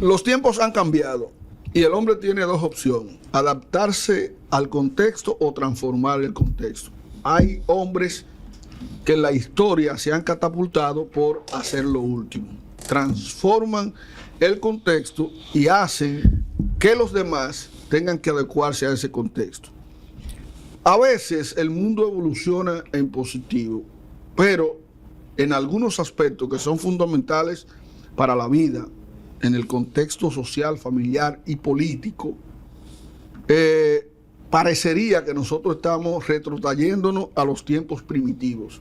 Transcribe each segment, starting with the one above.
Los tiempos han cambiado y el hombre tiene dos opciones: adaptarse al contexto o transformar el contexto. Hay hombres que en la historia se han catapultado por hacer lo último. Transforman el contexto y hacen que los demás tengan que adecuarse a ese contexto. A veces el mundo evoluciona en positivo, pero en algunos aspectos que son fundamentales para la vida, en el contexto social, familiar y político, parecería que nosotros estamos retrotrayéndonos a los tiempos primitivos.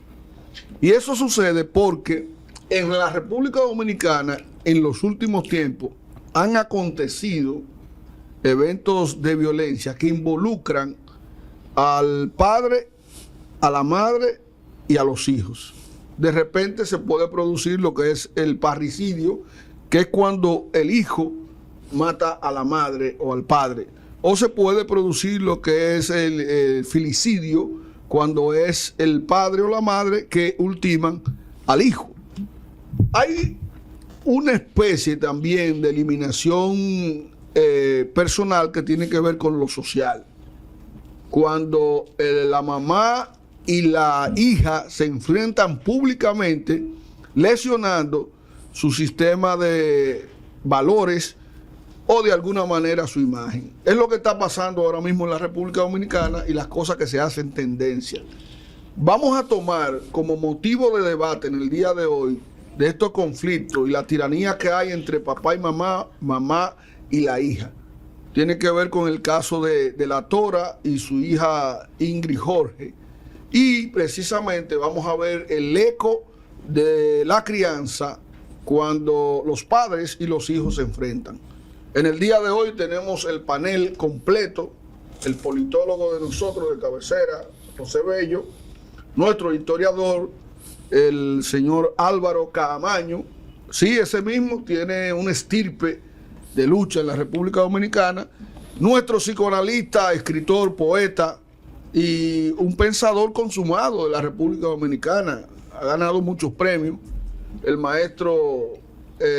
Y eso sucede porque en la República Dominicana, en los últimos tiempos, han acontecido eventos de violencia que involucran al padre, a la madre y a los hijos. De repente se puede producir lo que es el parricidio, que es cuando el hijo mata a la madre o al padre. O se puede producir lo que es el filicidio, cuando es el padre o la madre que ultiman al hijo. Hay una especie también de eliminación personal que tiene que ver con lo social. Cuando la mamá y la hija se enfrentan públicamente, lesionando su sistema de valores o de alguna manera su imagen. Es lo que está pasando ahora mismo en la República Dominicana y las cosas que se hacen tendencia. Vamos a tomar como motivo de debate en el día de hoy de estos conflictos y la tiranía que hay entre papá y mamá, mamá y la hija. Tiene que ver con el caso de la Tora y su hija Ingrid Jorge. Y precisamente vamos a ver el eco de la crianza cuando los padres y los hijos se enfrentan. En el día de hoy tenemos el panel completo, el politólogo de nosotros de cabecera, José Bello, nuestro historiador, el señor Álvaro Caamaño. Sí, ese mismo tiene una estirpe de lucha en la República Dominicana, nuestro psicoanalista, escritor, poeta y un pensador consumado de la República Dominicana. Ha ganado muchos premios, el maestro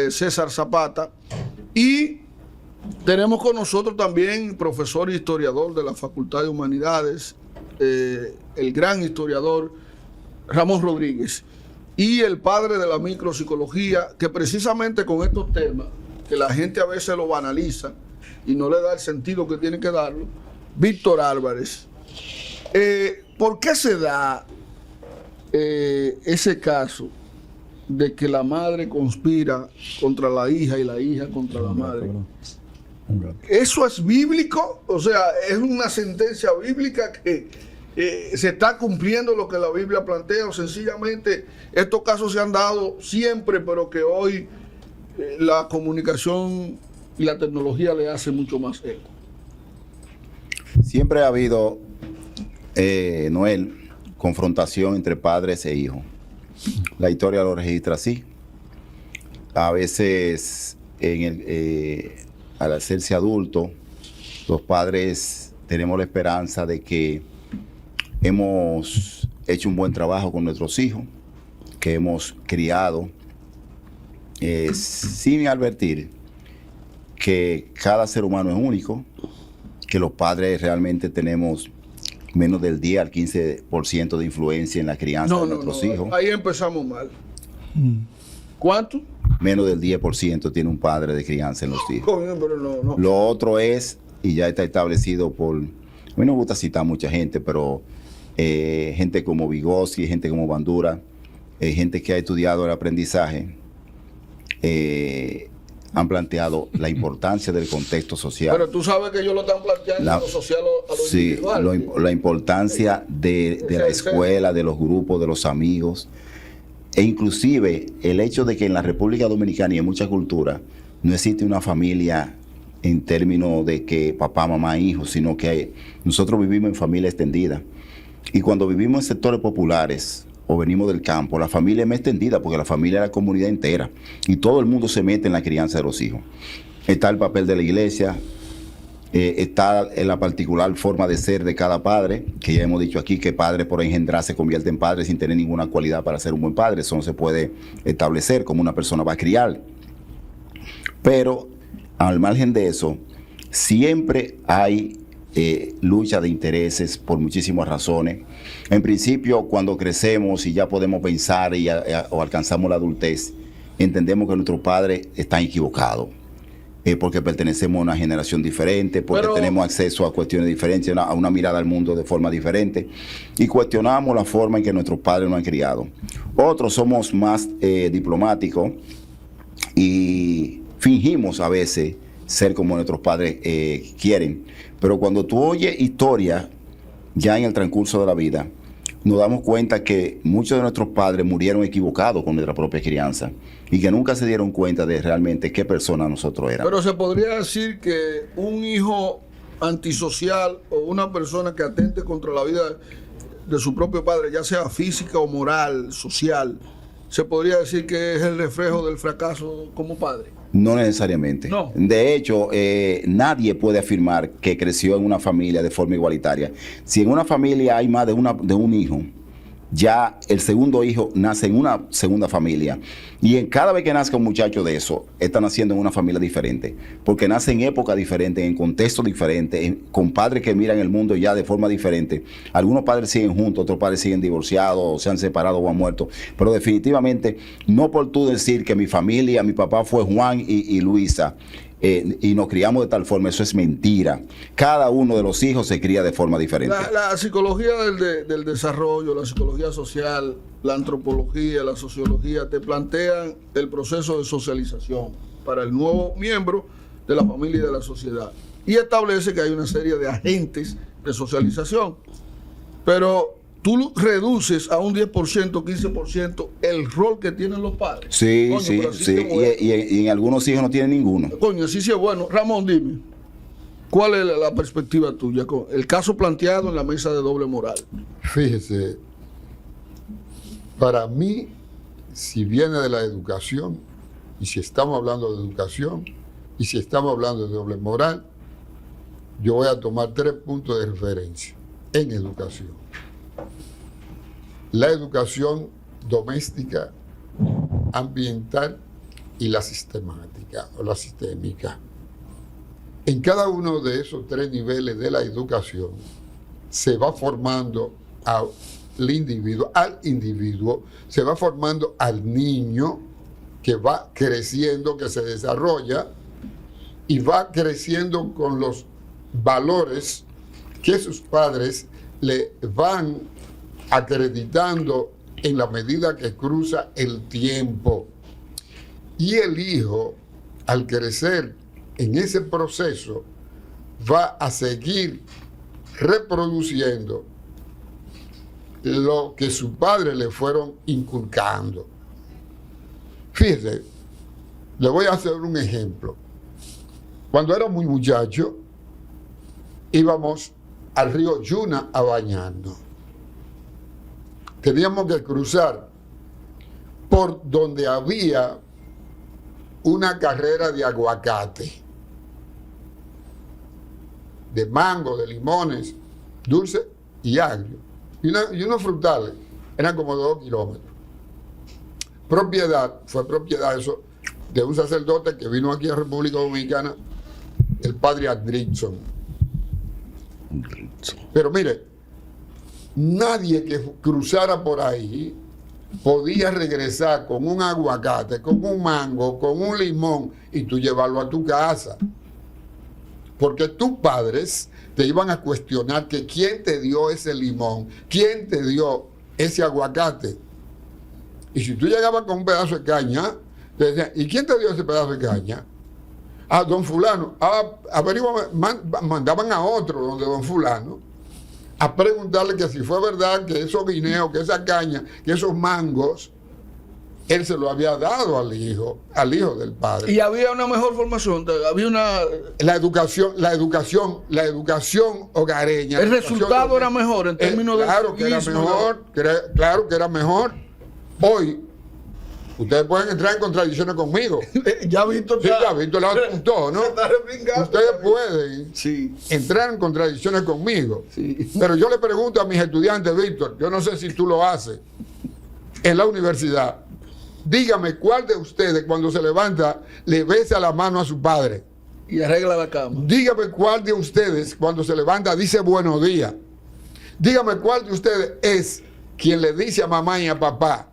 César Zapata. Y tenemos con nosotros también profesor e historiador de la Facultad de Humanidades, el gran historiador Ramón Rodríguez, y el padre de la micropsicología, que precisamente con estos temas, que la gente a veces lo banaliza y no le da el sentido que tiene que darlo, Víctor Álvarez. ¿Por qué se da ese caso de que la madre conspira contra la hija y la hija contra la madre? ¿Eso es bíblico? O sea, ¿es una sentencia bíblica que se está cumpliendo lo que la Biblia plantea? O sencillamente estos casos se han dado siempre, pero que hoy la comunicación y la tecnología le hace mucho más eco. Siempre ha habido, Noel, confrontación entre padres e hijos. La historia lo registra así. A veces, al hacerse adulto, los padres tenemos la esperanza de que hemos hecho un buen trabajo con nuestros hijos, que hemos criado, sin advertir que cada ser humano es único, que los padres realmente tenemos menos del 10 al 15% de influencia en la crianza de nuestros hijos. Ahí empezamos mal. ¿Cuánto? Menos del 10% tiene un padre de crianza en los hijos. Coño, pero no. Lo otro es, y ya está establecido por... A mí no me gusta citar mucha gente, pero gente como Vygotsky, gente como Bandura, gente que ha estudiado el aprendizaje, han planteado la importancia del contexto social. Pero tú sabes que ellos lo están planteando en lo social a lo individual. Sí, la importancia de la escuela, de los grupos, de los amigos, e inclusive el hecho de que en la República Dominicana y en muchas culturas no existe una familia en términos de que papá, mamá, hijos, sino que nosotros vivimos en familia extendida. Y cuando vivimos en sectores populares o venimos del campo, la familia es más extendida porque la familia es la comunidad entera y todo el mundo se mete en la crianza de los hijos. Está el papel de la iglesia, está en la particular forma de ser de cada padre, que ya hemos dicho aquí que padre por engendrar se convierte en padre sin tener ninguna cualidad para ser un buen padre. Eso no se puede establecer como una persona va a criar. Pero al margen de eso, siempre hay lucha de intereses por muchísimas razones. En principio, cuando crecemos y ya podemos pensar o alcanzamos la adultez, entendemos que nuestros padres están equivocados. Porque pertenecemos a una generación diferente, porque tenemos acceso a cuestiones diferentes, a una mirada al mundo de forma diferente, y cuestionamos la forma en que nuestros padres nos han criado. Otros somos más diplomáticos y fingimos a veces ser como nuestros padres quieren, pero cuando tú oyes historia ya en el transcurso de la vida, nos damos cuenta que muchos de nuestros padres murieron equivocados con nuestra propia crianza y que nunca se dieron cuenta de realmente qué persona nosotros éramos. Pero se podría decir que un hijo antisocial o una persona que atente contra la vida de su propio padre, ya sea física o moral, social, se podría decir que es el reflejo del fracaso como padre. No necesariamente. No. De hecho, nadie puede afirmar que creció en una familia de forma igualitaria. Si en una familia hay más de un hijo, ya el segundo hijo nace en una segunda familia. Y en cada vez que nazca un muchacho de eso, está naciendo en una familia diferente. Porque nace en época diferente, en contextos diferentes, con padres que miran el mundo ya de forma diferente. Algunos padres siguen juntos, otros padres siguen divorciados, o se han separado o han muerto. Pero definitivamente, no por tú decir que mi familia, mi papá fue Juan y Luisa, y nos criamos de tal forma, eso es mentira. Cada uno de los hijos se cría de forma diferente. La psicología del desarrollo, la psicología social, la antropología, la sociología, te plantean el proceso de socialización para el nuevo miembro de la familia y de la sociedad. Y establece que hay una serie de agentes de socialización. Pero tú reduces a un 10%, 15% el rol que tienen los padres. Sí, coño, sí. Y en algunos hijos no tienen ninguno. Coño, así sí es bueno. Ramón, dime, ¿cuál es la perspectiva tuya con el caso planteado en la mesa de doble moral? Fíjese, para mí, si viene de la educación, y si estamos hablando de educación, y si estamos hablando de doble moral, yo voy a tomar 3 puntos de referencia en educación. La educación doméstica, ambiental y la sistemática o la sistémica. En cada uno de esos 3 niveles de la educación se va formando al individuo, se va formando al niño que va creciendo, que se desarrolla y va creciendo con los valores que sus padres le van acreditando en la medida que cruza el tiempo. Y el hijo, al crecer en ese proceso, va a seguir reproduciendo lo que sus padres le fueron inculcando. Fíjese, le voy a hacer un ejemplo. Cuando era muy muchacho, íbamos al río Yuna a bañarnos. Teníamos que cruzar por donde había una carrera de aguacate, de mango, de limones, dulce y agrio, y unos frutales. Eran como 2 kilómetros. Fue propiedad eso de un sacerdote que vino aquí a República Dominicana, el padre Andrickson. Pero mire, nadie que cruzara por ahí podía regresar con un aguacate, con un mango, con un limón y tú llevarlo a tu casa. Porque tus padres te iban a cuestionar que quién te dio ese limón, quién te dio ese aguacate. Y si tú llegabas con un pedazo de caña, te decían, ¿y quién te dio ese pedazo de caña? Ah, don fulano. Mandaban a otro donde don fulano a preguntarle que si fue verdad que esos guineos, que esa caña, que esos mangos, él se lo había dado al hijo del padre. Y había una mejor formación, había una... La educación hogareña. El resultado era mejor en términos de... Claro que era mejor, claro que era mejor. Hoy, ustedes pueden entrar en contradicciones conmigo. Ya Víctor ¿no? Ustedes pueden entrar en contradicciones conmigo. Sí. Pero yo le pregunto a mis estudiantes, Víctor, yo no sé si tú lo haces en la universidad. Dígame, ¿cuál de ustedes cuando se levanta le besa la mano a su padre? Y arregla la cama. Dígame cuál de ustedes, cuando se levanta, dice buenos días. Dígame cuál de ustedes es quien le dice a mamá y a papá,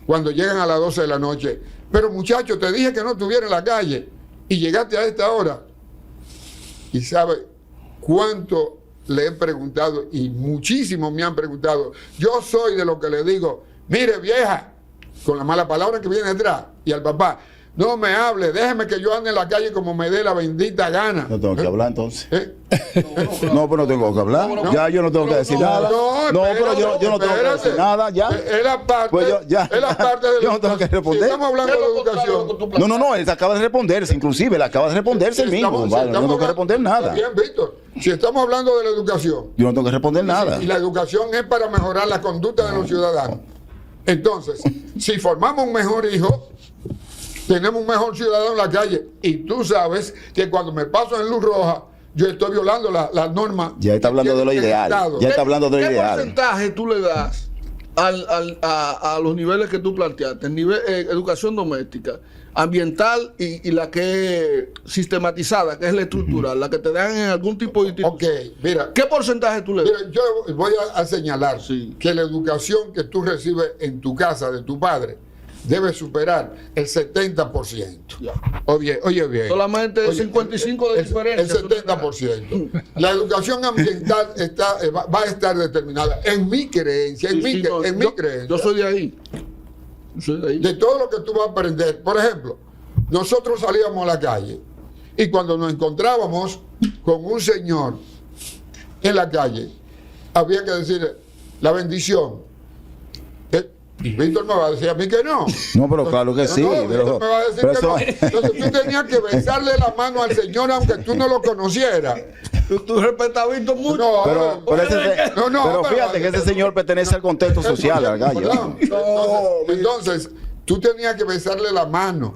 cuando llegan a las 12 de la noche, pero muchacho, te dije que no estuviera en la calle y llegaste a esta hora. Y sabe cuánto le he preguntado, y muchísimos me han preguntado. Yo soy de lo que le digo, mire vieja, con la mala palabra que viene detrás, y al papá, no me hable, déjeme que yo ande en la calle como me dé la bendita gana. No tengo que hablar entonces. ¿Eh? No, pero no tengo que hablar. Ya yo no tengo que decir nada. No, pero yo no tengo que decir nada. Ya. Es la parte, Pues ya. es la parte de Yo no tengo que responder. Si estamos hablando de educación. No, él acaba de responderse, inclusive, él acaba de responderse él mismo. Vale, yo no tengo que responder nada. Bien, Víctor. Si estamos hablando de la educación. Yo no tengo que responder nada. Y la educación es para mejorar la conducta de los ciudadanos. Entonces, si formamos un mejor hijo, tenemos un mejor ciudadano en la calle. Y tú sabes que cuando me paso en luz roja, yo estoy violando las normas. Ya está hablando de lo ideal. Ya está hablando de lo ¿Qué ideal. porcentaje tú le das a los niveles que tú planteaste? El nivel educación doméstica, ambiental y la que es sistematizada, que es la estructural, la que te dan en algún tipo de institución. Ok, mira. ¿Qué porcentaje tú le das? Mira, yo voy a señalar Sí. que la educación que tú recibes en tu casa de tu padre debe superar el 70%. Ya. Oye bien. Solamente 55 de diferencia. El 70%. La educación ambiental va a estar determinada en mi creencia, en mi creencia. Yo soy de ahí. Yo soy de ahí. De todo lo que tú vas a aprender. Por ejemplo, nosotros salíamos a la calle y cuando nos encontrábamos con un señor en la calle, había que decirle la bendición. Y Víctor me va a decir a mí que no. No, pero claro que sí. No, pero, Víctor me va a decir que no. Entonces tú tenías que besarle la mano al señor aunque tú no lo conocieras. Tú respetas a Víctor mucho. No, pero fíjate que ese señor pertenece al contexto social, al gallo. Perdón. Entonces, tú tenías que besarle la mano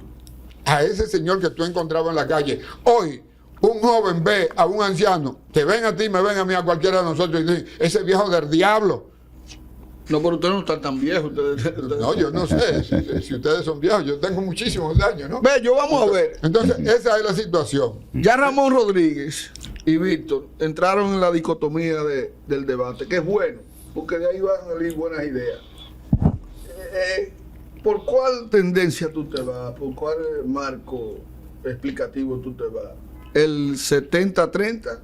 a ese señor que tú encontrabas en la calle. Hoy, un joven ve a un anciano, te ven a ti, me ven a mí, a cualquiera de nosotros, y dicen, ese viejo del diablo. No, pero ustedes no están tan viejos. No, yo no sé si ustedes son viejos, yo tengo muchísimos años, ¿no? Ve, yo vamos a ver. Entonces, esa es la situación. Ya Ramón Rodríguez y Víctor entraron en la dicotomía del debate, que es bueno, porque de ahí van a salir buenas ideas. ¿Por cuál tendencia tú te vas? ¿Por cuál marco explicativo tú te vas? ¿El 70-30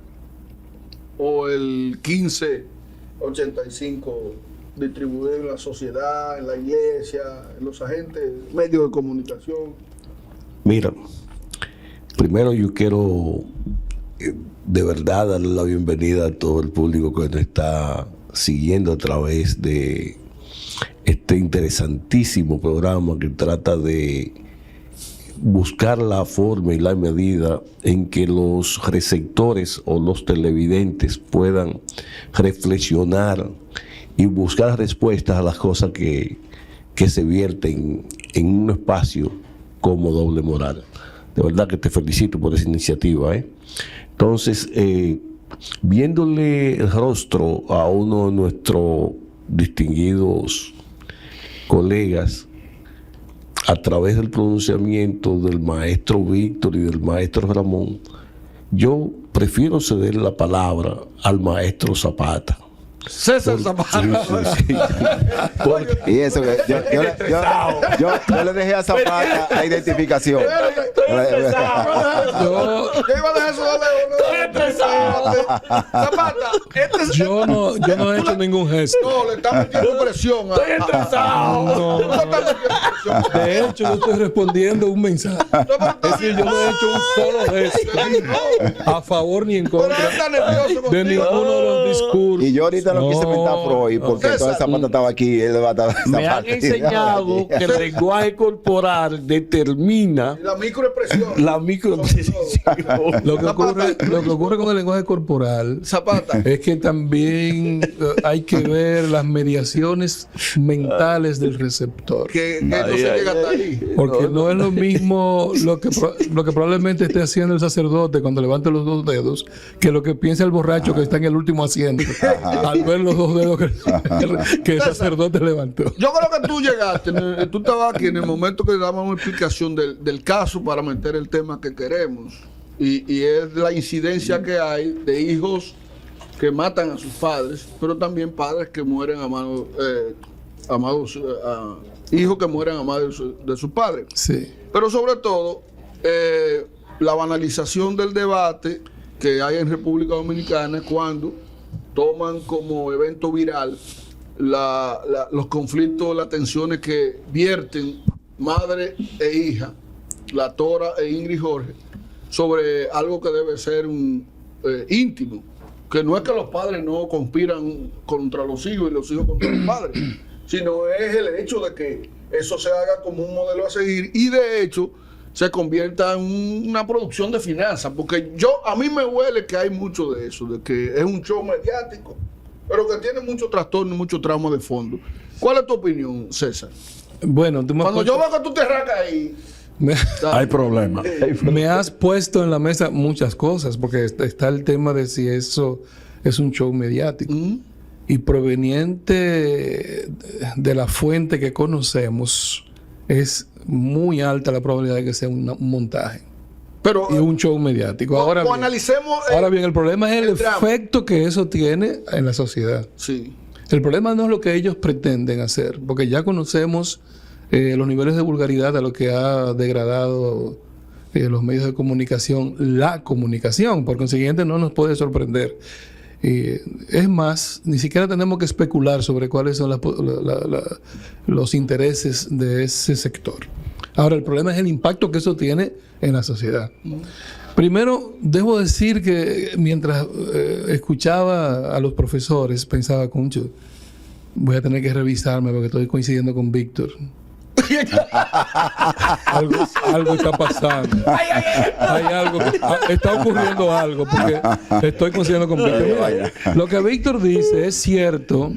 o el 15-85 distribuido en la sociedad, en la iglesia, en los agentes, medios de comunicación? Mira, primero yo quiero de verdad darle la bienvenida a todo el público que nos está siguiendo a través de este interesantísimo programa que trata de buscar la forma y la medida en que los receptores o los televidentes puedan reflexionar y buscar respuestas a las cosas que se vierten en un espacio como Doble Moral. De verdad que te felicito por esa iniciativa. Entonces, viéndole el rostro a uno de nuestros distinguidos colegas a través del pronunciamiento del maestro Víctor y del maestro Ramón, yo prefiero ceder la palabra al maestro Zapata. César Zapata. Sí. Y eso que yo le dejé a Zapata la identificación. ¿Qué iba a dejar eso? Zapata, Yo no he hecho ningún gesto. no, le está metiendo presión. No. De hecho, yo estoy respondiendo un mensaje. Es decir, yo no he hecho un solo gesto a favor ni en contra de ninguno de los discursos. Y yo ahorita no quise meter a Freud porque César, entonces Zapata estaba aquí y él va a estar. Me han enseñado que el lenguaje corporal determina La microexpresión. la microexpresión. Lo que ocurre con el lenguaje corporal Zapata. es que también hay que ver las mediaciones mentales del receptor. Que no se llega hasta ahí. Porque no es lo mismo lo que probablemente esté haciendo el sacerdote cuando levanta los dos dedos que lo que piensa el borracho que está en el último asiento al ver los dos dedos que el sacerdote levantó. Yo creo que tú llegaste, tú estabas aquí en el momento que dábamos una explicación del caso para meter el tema que queremos. y es la incidencia que hay de hijos que matan a sus padres, pero también padres que mueren hijos que mueren a manos de sus padres. Sí. Pero sobre todo, la banalización del debate que hay en República Dominicana cuando toman como evento viral los conflictos, las tensiones que vierten madre e hija, la Tora e Ingrid Jorge, sobre algo que debe ser íntimo, que no es que los padres no conspiran contra los hijos y los hijos contra los padres, sino es el hecho de que eso se haga como un modelo a seguir y de hecho se convierta en una producción de finanzas, porque a mí me huele que hay mucho de eso, de que es un show mediático, pero que tiene mucho trastorno y mucho trauma de fondo. ¿Cuál es tu opinión, César? Bueno, cuando yo veo que tú te arrancas ahí, hay problemas. Me has puesto en la mesa muchas cosas, porque está el tema de si eso es un show mediático. Y proveniente de la fuente que conocemos, es muy alta la probabilidad de que sea un montaje. Pero, y un show mediático. Ahora bien, el problema es el efecto que eso tiene en la sociedad. Sí. El problema no es lo que ellos pretenden hacer, porque ya conocemos los niveles de vulgaridad a lo que ha degradado los medios de comunicación, la comunicación. Por consiguiente, no nos puede sorprender. Es más, ni siquiera tenemos que especular sobre cuáles son los intereses de ese sector. Ahora, el problema es el impacto que eso tiene en la sociedad. Primero, debo decir que mientras escuchaba a los profesores, pensaba, concho, voy a tener que revisarme porque estoy coincidiendo con Víctor. algo está pasando. Hay algo, está ocurriendo algo porque estoy coincidiendo con Víctor. Lo que Víctor dice es cierto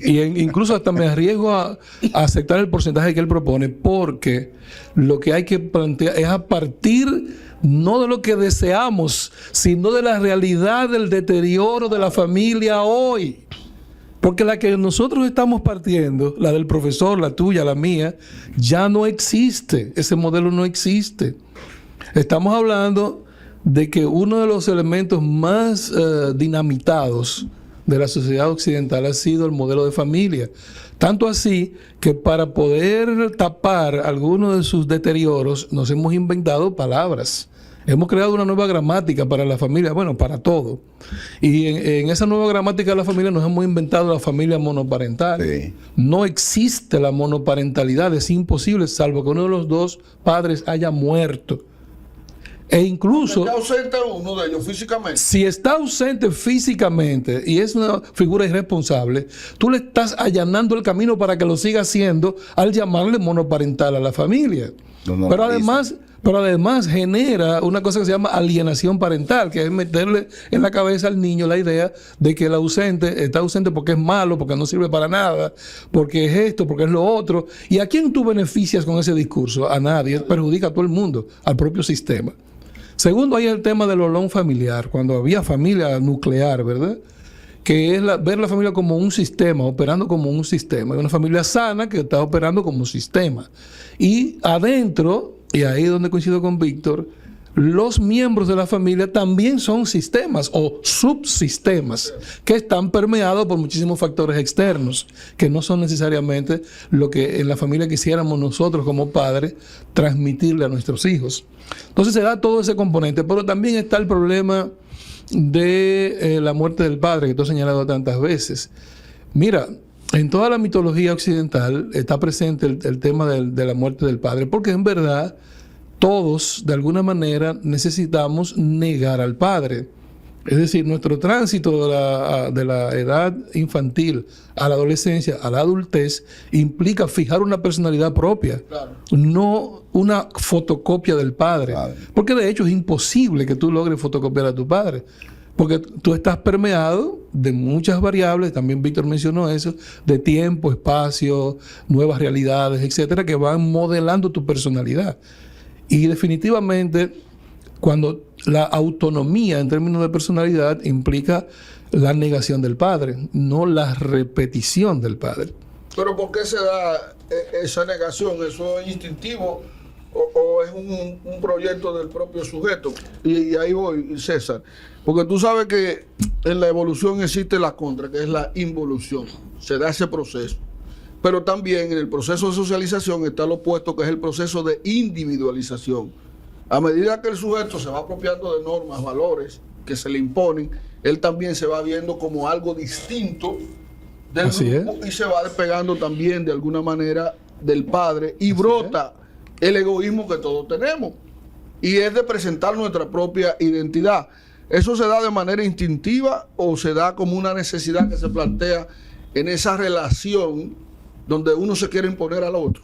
y incluso hasta me arriesgo a aceptar el porcentaje que él propone, porque lo que hay que plantear es a partir no de lo que deseamos, sino de la realidad del deterioro de la familia hoy. Porque la que nosotros estamos partiendo, la del profesor, la tuya, la mía, ya no existe. Ese modelo no existe. Estamos hablando de que uno de los elementos más dinamitados de la sociedad occidental ha sido el modelo de familia. Tanto así que para poder tapar algunos de sus deterioros nos hemos inventado palabras. Hemos creado una nueva gramática para la familia, bueno, para todo. Y en esa nueva gramática de la familia nos hemos inventado la familia monoparental. Sí. No existe la monoparentalidad, es imposible, salvo que uno de los dos padres haya muerto. E incluso... ¿Está ausente uno de ellos físicamente? Si está ausente físicamente y es una figura irresponsable, tú le estás allanando el camino para que lo siga haciendo al llamarle monoparental a la familia. Pero además genera una cosa que se llama alienación parental, que es meterle en la cabeza al niño la idea de que el ausente está ausente porque es malo, porque no sirve para nada, porque es esto, porque es lo otro. ¿Y a quién tú beneficias con ese discurso? A nadie, perjudica a todo el mundo, al propio sistema. Segundo, hay el tema del olón familiar, cuando había familia nuclear, ¿verdad? Que es ver la familia como un sistema, operando como un sistema. Hay una familia sana que está operando como un sistema. Y adentro, y ahí es donde coincido con Víctor, los miembros de la familia también son sistemas o subsistemas que están permeados por muchísimos factores externos, que no son necesariamente lo que en la familia quisiéramos nosotros como padres transmitirle a nuestros hijos. Entonces se da todo ese componente, pero también está el problema de la muerte del padre, que tú has señalado tantas veces. Mira, en toda la mitología occidental está presente el tema de la muerte del padre, porque en verdad todos, de alguna manera, necesitamos negar al padre. Es decir, nuestro tránsito de la edad infantil a la adolescencia, a la adultez, implica fijar una personalidad propia, claro, no una fotocopia del padre. Claro. Porque de hecho es imposible que tú logres fotocopiar a tu padre. Porque tú estás permeado de muchas variables, también Víctor mencionó eso, de tiempo, espacio, nuevas realidades, etcétera, que van modelando tu personalidad. Y definitivamente, cuando la autonomía en términos de personalidad implica la negación del padre, no la repetición del padre. Pero ¿por qué se da esa negación? ¿Eso es instintivo o es un proyecto del propio sujeto. Y ahí voy, César. Porque tú sabes que en la evolución existe la contra, que es la involución. Se da ese proceso. Pero también en el proceso de socialización está lo opuesto, que es el proceso de individualización. A medida que el sujeto se va apropiando de normas, valores que se le imponen, él también se va viendo como algo distinto del grupo y se va despegando también de alguna manera del padre y brota el egoísmo que todos tenemos. Y es de presentar nuestra propia identidad. ¿Eso se da de manera instintiva o se da como una necesidad que se plantea en esa relación donde uno se quiere imponer al otro?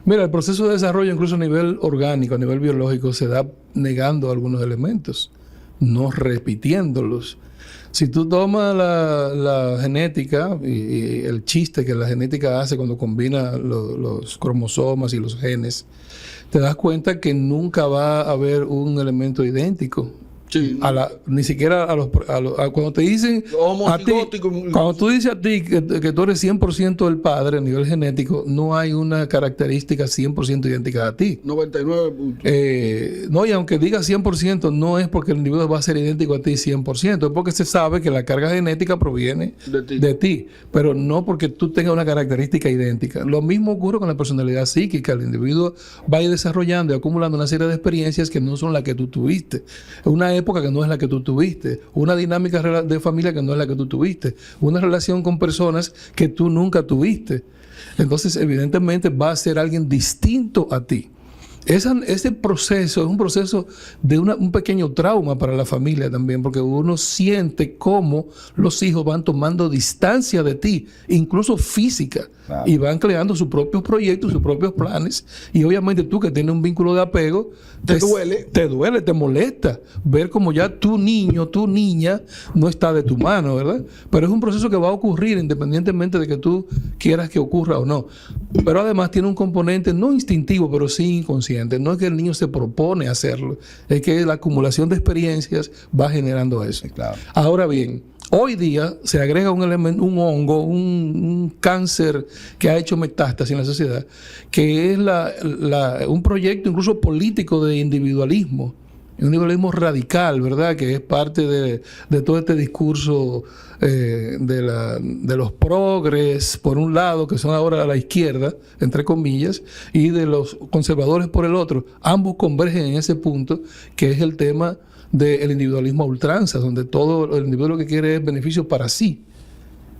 Mira, el proceso de desarrollo, incluso a nivel orgánico, a nivel biológico, se da negando algunos elementos, no repitiéndolos. Si tú tomas la genética y el chiste que la genética hace cuando combina los cromosomas y los genes, te das cuenta que nunca va a haber un elemento idéntico. Sí. Ni siquiera cuando te dicen a ti, cuando tú dices a ti que tú eres 100% del padre a nivel genético, no hay una característica 100% idéntica a ti. 99 puntos. No, y aunque diga 100%, no es porque el individuo va a ser idéntico a ti 100%, es porque se sabe que la carga genética proviene de ti, pero no porque tú tengas una característica idéntica. Lo mismo ocurre con la personalidad psíquica. El individuo va a ir desarrollando y acumulando una serie de experiencias que no son las que tú tuviste. Una época que no es la que tú tuviste, una dinámica de familia que no es la que tú tuviste, una relación con personas que tú nunca tuviste. Entonces, evidentemente, va a ser alguien distinto a ti. Ese proceso es un proceso de un pequeño trauma para la familia también, porque uno siente cómo los hijos van tomando distancia de ti, incluso física, claro, y van creando sus propios proyectos, sus propios planes, y obviamente tú que tienes un vínculo de apego, te duele, te molesta ver como ya tu niño, tu niña no está de tu mano, ¿verdad? Pero es un proceso que va a ocurrir independientemente de que tú quieras que ocurra o no. Pero además tiene un componente no instintivo, pero sí inconsciente. No es que el niño se propone hacerlo, es que la acumulación de experiencias va generando eso. Claro. Ahora bien, hoy día se agrega un elemento, un hongo, un cáncer que ha hecho metástasis en la sociedad, que es un proyecto incluso político de individualismo. Un individualismo radical, ¿verdad? Que es parte de todo este discurso de los progres, por un lado, que son ahora a la izquierda, entre comillas, y de los conservadores por el otro. Ambos convergen en ese punto, que es el tema del individualismo a ultranza, donde todo el individuo lo que quiere es beneficios para sí,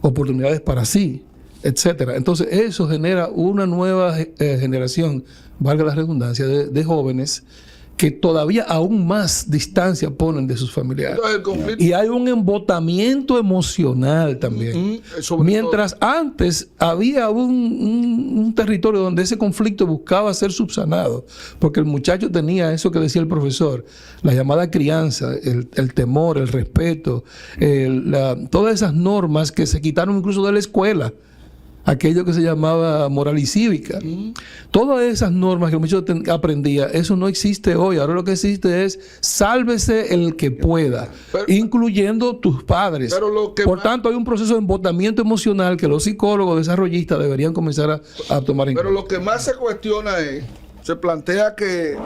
oportunidades para sí, etcétera. Entonces, eso genera una nueva generación, valga la redundancia, de jóvenes que todavía aún más distancia ponen de sus familiares. Y hay un embotamiento emocional también. Mientras antes había un territorio donde ese conflicto buscaba ser subsanado, porque el muchacho tenía eso que decía el profesor, la llamada crianza, el temor, el respeto, todas esas normas que se quitaron incluso de la escuela, aquello que se llamaba moral y cívica. Todas esas normas que el muchacho aprendía, eso no existe hoy. Ahora lo que existe es sálvese el que pueda, incluyendo tus padres. Por tanto, hay un proceso de embotamiento emocional que los psicólogos desarrollistas deberían comenzar a tomar en cuenta. Pero lo que más se cuestiona se plantea que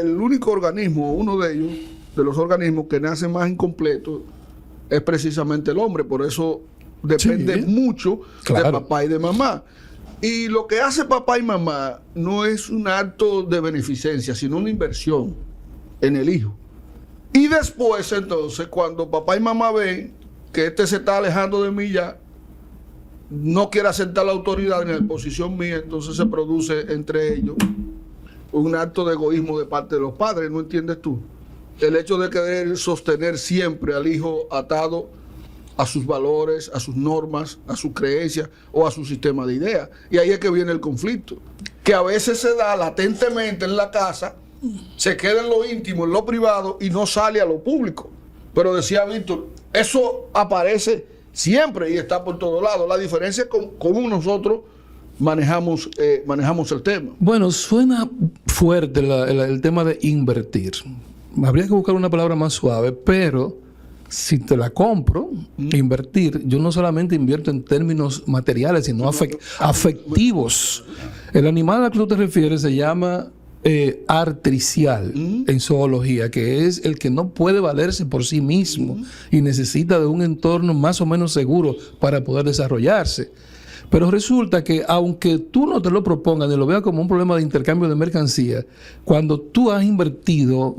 el único organismo, uno de ellos, de los organismos que nace más incompleto, es precisamente el hombre. Por eso depende mucho de papá y de mamá. Y lo que hace papá y mamá no es un acto de beneficencia, sino una inversión en el hijo. Y después, entonces, cuando papá y mamá ven que este se está alejando de mí ya, no quiere aceptar la autoridad ni la posición mía, entonces se produce entre ellos un acto de egoísmo de parte de los padres, ¿no entiendes tú? El hecho de querer sostener siempre al hijo atado a sus valores, a sus normas, a sus creencias o a su sistema de ideas. Y ahí es que viene el conflicto, que a veces se da latentemente en la casa, se queda en lo íntimo, en lo privado y no sale a lo público. Pero decía Víctor, eso aparece siempre y está por todos lados. La diferencia es cómo nosotros manejamos el tema. Bueno, suena fuerte el tema de invertir. Habría que buscar una palabra más suave, pero si te la compro, invertir, yo no solamente invierto en términos materiales, sino afectivos. El animal al que tú te refieres se llama artricial en zoología, que es el que no puede valerse por sí mismo y necesita de un entorno más o menos seguro para poder desarrollarse. Pero resulta que aunque tú no te lo propongas ni lo veas como un problema de intercambio de mercancía, cuando tú has invertido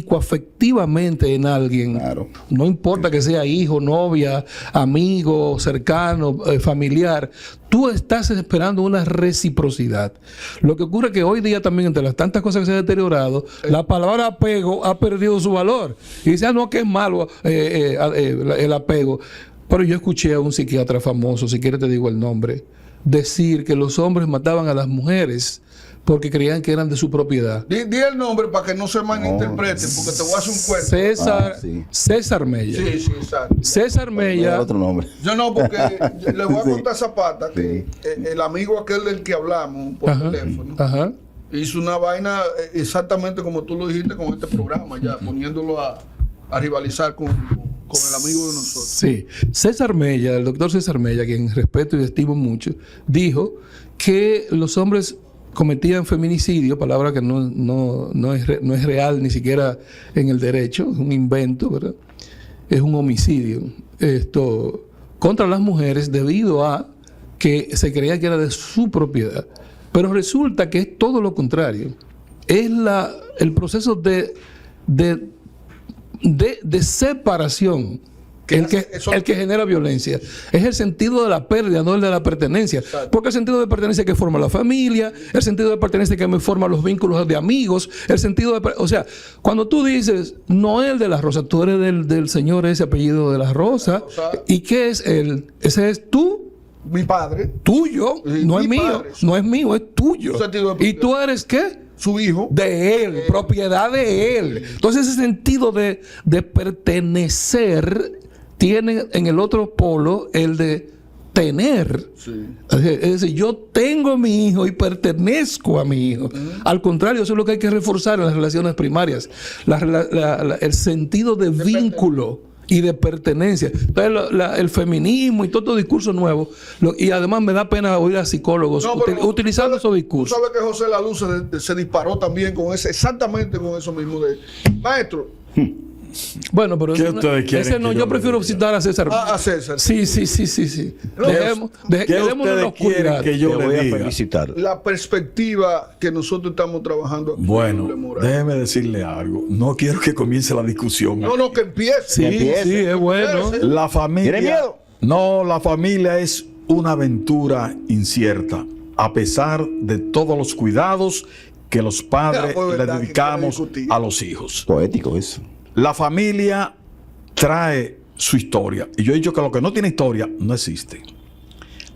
psicoafectivamente en alguien, Claro. no importa que sea hijo, novia, amigo, cercano, familiar, tú estás esperando una reciprocidad. Lo que ocurre es que hoy día también, entre las tantas cosas que se han deteriorado, la palabra apego ha perdido su valor. Y dice, no, que es malo el apego. Pero yo escuché a un psiquiatra famoso, si quieres te digo el nombre, decir que los hombres mataban a las mujeres porque creían que eran de su propiedad. Di el nombre para que no se malinterprete, porque te voy a hacer un cuento. Sí. César Mella. Sí, exacto. César Mella. Otro nombre. Yo no, porque le voy a Sí. contar a Zapata que el amigo aquel del que hablamos por teléfono Ajá. hizo una vaina exactamente como tú lo dijiste con este programa, ya poniéndolo a rivalizar con el amigo de nosotros. Sí. César Mella, el doctor César Mella, quien respeto y estimo mucho, dijo que los hombres cometían feminicidio, palabra que no es real ni siquiera en el derecho, es un invento, ¿verdad? Es un homicidio. Contra las mujeres debido a que se creía que era de su propiedad. Pero resulta que es todo lo contrario. Es el proceso de separación el que genera violencia. Es el sentido de la pérdida, no el de la pertenencia. Porque el sentido de pertenencia que forma la familia, el sentido de pertenencia que me forma los vínculos de amigos, el sentido de... O sea, cuando tú dices Noel de la Rosa, tú eres del señor ese apellido de la Rosa. ¿Y qué es él? Ese es tú. Mi padre. Tuyo. Sí, no es mi mío. padre. No es mío, es tuyo. Un sentido de ¿Y tú eres qué? Su hijo. De él, propiedad de él. Entonces ese sentido de pertenecer tiene en el otro polo el de tener. Sí. Es decir, yo tengo mi hijo y pertenezco a mi hijo. Al contrario, eso es lo que hay que reforzar en las relaciones primarias. El sentido de vínculo y de pertenencia. Entonces, el feminismo y todo estos discursos nuevos, y además me da pena oír a psicólogos utilizando esos discursos. Tú sabes que José La Luz se disparó también con exactamente con eso mismo de maestro. Bueno, pero ¿Qué ustedes quieren ese no, que yo yo prefiero le diga? citar a César. A César. Sí. No, ¿Qué Dejémonos ustedes la quieren oscuridad. que yo Te voy le a diga? felicitar. La perspectiva que nosotros estamos trabajando aquí. Bueno, Doble Moral. déjeme decirle algo. No quiero que comience la discusión. No, que empiece. Sí, sí, es bueno. La familia. ¿Tiene miedo? No, la familia es una aventura incierta, a pesar de todos los cuidados que los padres Ya, pues, le verdad, dedicamos que discutir. a los hijos. Poético eso. La familia trae su historia. Y yo he dicho que lo que no tiene historia no existe.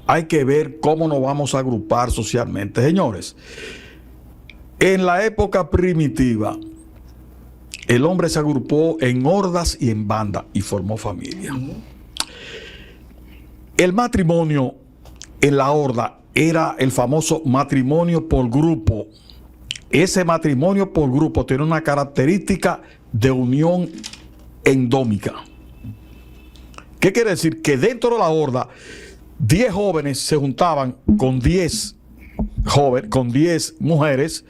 Hay que ver cómo nos vamos a agrupar socialmente. Señores, en la época primitiva, el hombre se agrupó en hordas y en bandas y formó familia. El matrimonio en la horda era el famoso matrimonio por grupo. Ese matrimonio por grupo tiene una característica de unión endómica. ¿Qué quiere decir? Que dentro de la horda, 10 jóvenes se juntaban con 10 mujeres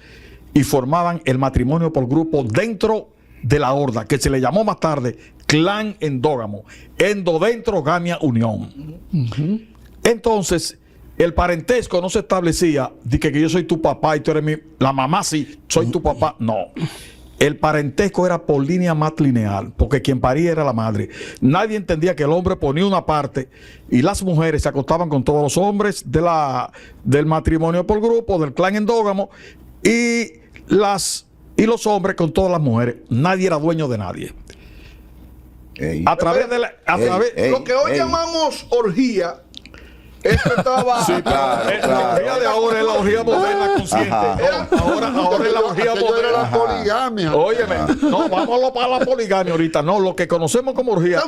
y formaban el matrimonio por grupo dentro de la horda, que se le llamó más tarde clan endógamo, endodentro gamia unión. Entonces, el parentesco no se establecía de que yo soy tu papá y tú eres la mamá, sí, soy tu papá. No. El parentesco era por línea matrilineal, porque quien paría era la madre. Nadie entendía que el hombre ponía una parte y las mujeres se acostaban con todos los hombres del matrimonio por grupo, del clan endógamo, y los hombres con todas las mujeres. Nadie era dueño de nadie. Ey. A través de Lo que hoy llamamos orgía, esto estaba. Sí, Claro, la orgía de ahora es la orgía moderna consciente. Ajá. Ahora es la orgía Aquello era moderna. la poligamia. Óyeme, no, vámonos para la poligamia ahorita. No, lo que conocemos como orgía.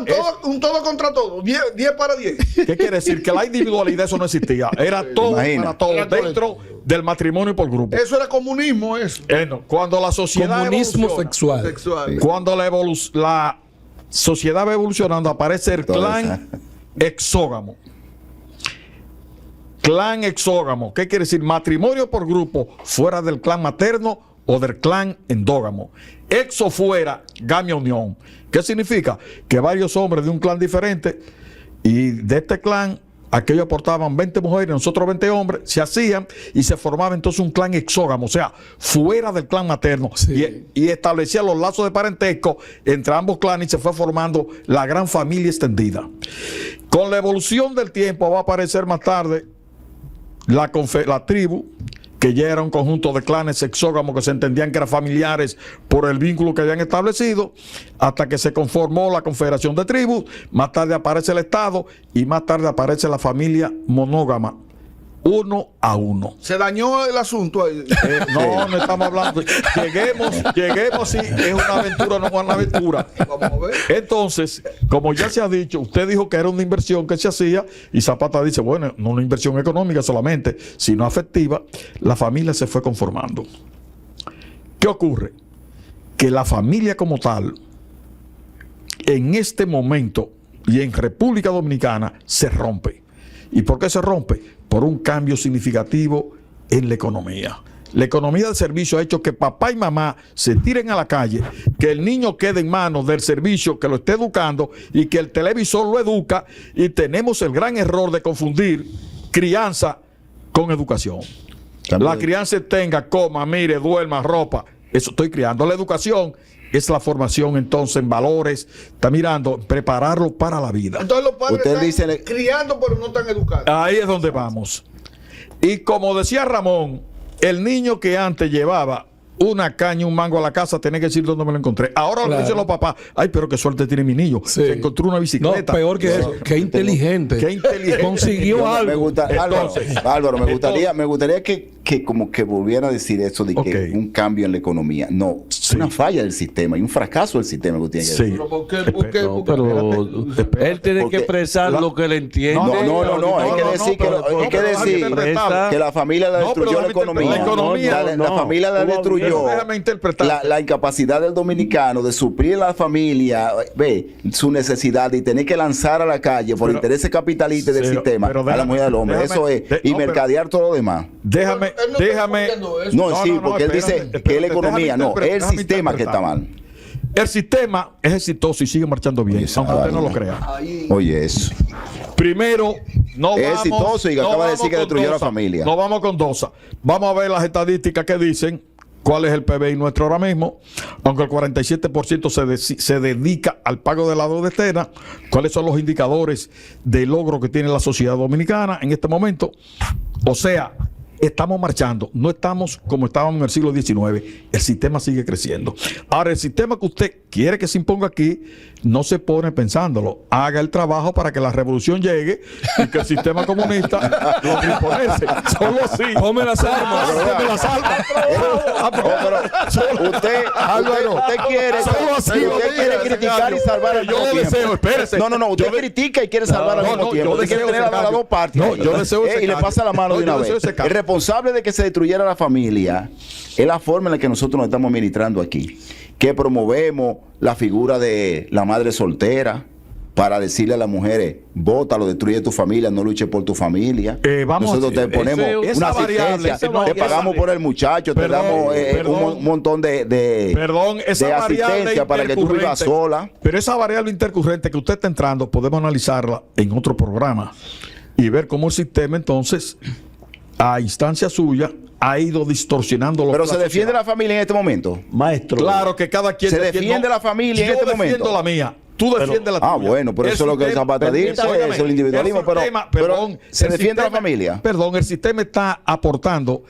Un todo contra todo. 10 para 10. ¿Qué quiere decir? Que la individualidad eso no existía. Era todo Imagina. para todo Era dentro del matrimonio por grupo. Eso era comunismo, eso. Bueno, cuando la sociedad Comunismo evoluciona, sexual. Sexual. cuando la sociedad va evolucionando, aparece el Toda clan exógamo. Clan exógamo. ¿Qué quiere decir? Matrimonio por grupo fuera del clan materno o del clan endógamo. Ex o fuera, Gamia Unión. ¿Qué significa? Que varios hombres de un clan diferente y de este clan, aquellos aportaban 20 mujeres, nosotros 20 hombres, se hacían y se formaba entonces un clan exógamo, o sea, fuera del clan materno. Sí. Y establecía los lazos de parentesco entre ambos clanes y se fue formando la gran familia extendida. Con la evolución del tiempo va a aparecer más tarde la tribu, que ya era un conjunto de clanes exógamos que se entendían que eran familiares por el vínculo que habían establecido, hasta que se conformó la confederación de tribus. Más tarde aparece el Estado y más tarde aparece la familia monógama, 1 a 1. Se dañó el asunto ahí. No estamos hablando. Lleguemos y es una aventura, no es una aventura. Vamos a ver. Entonces, como ya se ha dicho, usted dijo que era una inversión que se hacía y Zapata dice, bueno, no una inversión económica solamente, sino afectiva. La familia se fue conformando. ¿Qué ocurre? Que la familia como tal, en este momento y en República Dominicana, se rompe. ¿Y por qué se rompe? Por un cambio significativo en la economía. La economía del servicio ha hecho que papá y mamá se tiren a la calle, que el niño quede en manos del servicio que lo esté educando y que el televisor lo educa, y tenemos el gran error de confundir crianza con educación. La crianza tenga, coma, mire, duerma, ropa. Eso estoy criando. La educación es la formación entonces en valores, está mirando, prepararlo para la vida. Entonces los padres Usted están dice- criando pero no están educados. Ahí es donde vamos. Y como decía Ramón, el niño que antes llevaba una caña, un mango a la casa, tenía que decir dónde me lo encontré. Ahora lo Claro. dicen los papás, ay, pero qué suerte tiene mi niño. Sí. Se encontró una No, bicicleta. peor que eso. Qué inteligente. Qué inteligente. Consiguió Me algo. gusta, Entonces, Álvaro, me gustaría que como que volviera a decir eso de que Ok. un cambio en la economía. No, Sí. una falla del sistema y un fracaso del sistema que tiene que Sí. decir. Pero ¿por qué? ¿Por qué? No, ¿Por qué? pero él tiene Porque que expresar lo que le entiende. No, hay que decir que hay que decir que la familia la No, destruyó pero la economía. la economía, La familia la destruyó. Déjame interpretar. La incapacidad del dominicano de suplir a la familia, ve, su necesidad y tener que lanzar a la calle por Pero- intereses capitalistas del pero- sistema pero a la déjame- mujer del hombre. déjame- Eso es. Y no, pero- mercadear todo lo demás. Déjame, Él no está déjame. respondiendo eso. No, sí, porque él dice espérate, que es la espérate, economía, no, es el déjame sistema que está interpretar. mal. El sistema es exitoso y sigue marchando bien, Oye, esa aunque usted no lo vaina. crea. Ahí. Oye, eso. Primero, no Es vamos, exitoso y que no acaba de vamos decir que con destruyó la Dosa. familia. No vamos con Dosa. Vamos a ver las estadísticas que dicen cuál es el PBI nuestro ahora mismo, aunque el 47% se dedica al pago de la deuda externa. ¿Cuáles son los indicadores de logro que tiene la sociedad dominicana en este momento? O sea, estamos marchando, no estamos como estábamos en el siglo XIX, el sistema sigue creciendo. Ahora, el sistema que usted quiere que se imponga aquí, no se pone pensándolo, haga el trabajo para que la revolución llegue y que el sistema comunista logre imponerse. Solo así. Tome las armas. Tome las armas. Usted quiere, Solo así lo usted quiere diga, criticar y señor. salvar al Yo mismo tiempo. deseo, espérese. No, usted Yo de- critica y quiere salvar al No, mismo no, tiempo. yo Usted quiere deseo tener ese las cambio. dos partes. No, yo deseo ese Y le cambio. pasa la mano No, de yo una deseo vez. ese El cambio. responsable de que se destruyera la familia es la forma en la que nosotros nos estamos ministrando aquí, que promovemos la figura de la madre soltera para decirle a las mujeres, bótalo, destruye tu familia, no luche por tu familia. Vamos, Nosotros te ponemos esa una variable, asistencia, no, te esa- pagamos por el muchacho, te Perdón, damos perdón. un montón de Esa variable asistencia para que tú vivas intercurrente, sola. Pero esa variable intercurrente que usted está entrando, podemos analizarla en otro programa y ver cómo el sistema entonces, a instancia suya, ha ido distorsionando los Pero se defiende la familia en este momento. Maestro. Claro que cada quien Se defiende la familia en este Yo defiendo momento. la mía. Tú defiendes la tuya. Bueno, pero El eso es lo que sistema- Zapata dice, Óigame, es el individualismo, el sistema, perdón, se el defiende la sistema- familia. Perdón, el sistema está aportando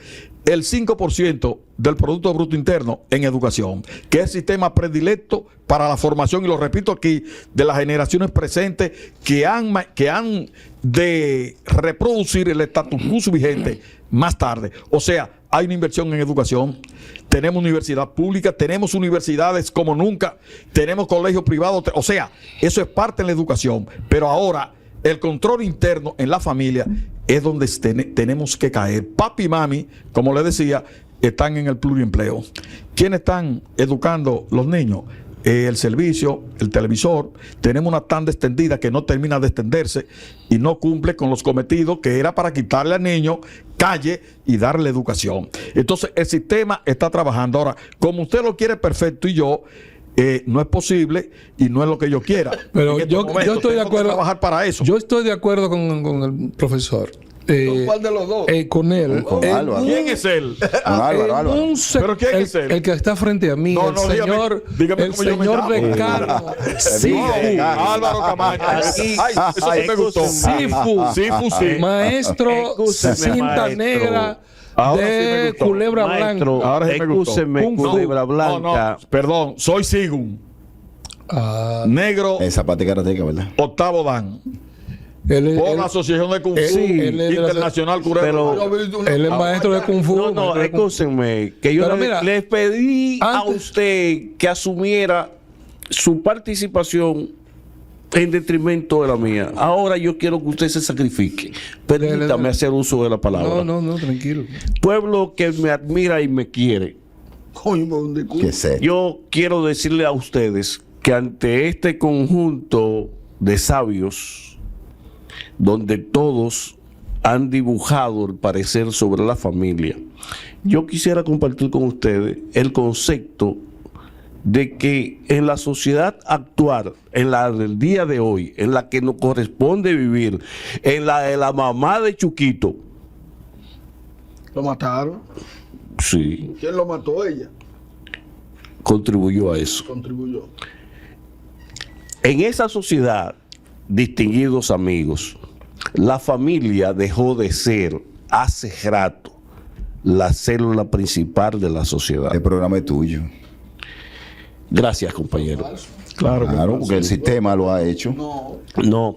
el 5% del Producto Bruto Interno en educación, que es el sistema predilecto para la formación, y lo repito aquí, de las generaciones presentes que han de reproducir el status quo vigente más tarde. O sea, hay una inversión en educación, tenemos universidad pública, tenemos universidades como nunca, tenemos colegios privados, o sea, eso es parte de la educación, pero ahora el control interno en la familia es donde tenemos que caer. Papi y mami, como le decía, están en el pluriempleo. ¿Quiénes están educando los niños? el servicio, el televisor, tenemos una tanda extendida que no termina de extenderse y no cumple con los cometidos que era para quitarle al niño calle y darle educación. Entonces el sistema está trabajando. Ahora, como usted lo quiere perfecto y yo, no es posible y no es lo que yo quiera. Pero En estos yo momentos estoy de tengo que acuerdo. trabajar para eso. Yo estoy de acuerdo con el profesor. ¿Con cuál de los dos? Con él. Con En Álvaro. ¿Quién es él? Con Álvaro, Álvaro. ¿Pero quién es él? El que está frente a mí, No, el no, señor, dígame el cómo yo me señor llamo. Recaro. Sifu. Álvaro Camacho. Aquí- Ay, eso sí me gustó. Sifu. Sifu, sí. Maestro Excúseme, cinta maestro. negra Ahora sí me de gustó. culebra Maestro, blanca. Ahora sí me gustó. excúseme, Kung Fu. culebra No, blanca. no, perdón, soy Sigun. Ah, Negro, Esa parte karateca, ¿verdad? octavo dan. Por la Asociación de Kung Fu Sí, él es de la- Internacional Curero. pero- él es maestro de Kung Fu. No, no, maestro de Kung Fu. excúsenme, que yo Pero le, mira, les pedí a antes- usted que asumiera su participación en detrimento de la mía. Ahora yo quiero que usted se sacrifique. Permítame dale. hacer uso de la palabra. No, tranquilo. Pueblo que me admira y me quiere. Coño, ¿dónde cu- Que sé. Yo quiero decirle a ustedes que ante este conjunto de sabios, donde todos han dibujado el parecer sobre la familia, yo quisiera compartir con ustedes el concepto de que en la sociedad actual, en la del día de hoy, en la que nos corresponde vivir, en la de la mamá de Chuquito, Lo mataron. sí, ¿Quién lo mató? Ella contribuyó a eso. contribuyó. En esa sociedad, distinguidos amigos, la familia dejó de ser hace rato la célula principal de la sociedad. El programa es tuyo. Gracias, compañero. Claro, Claro, porque el sistema lo ha hecho. No. No.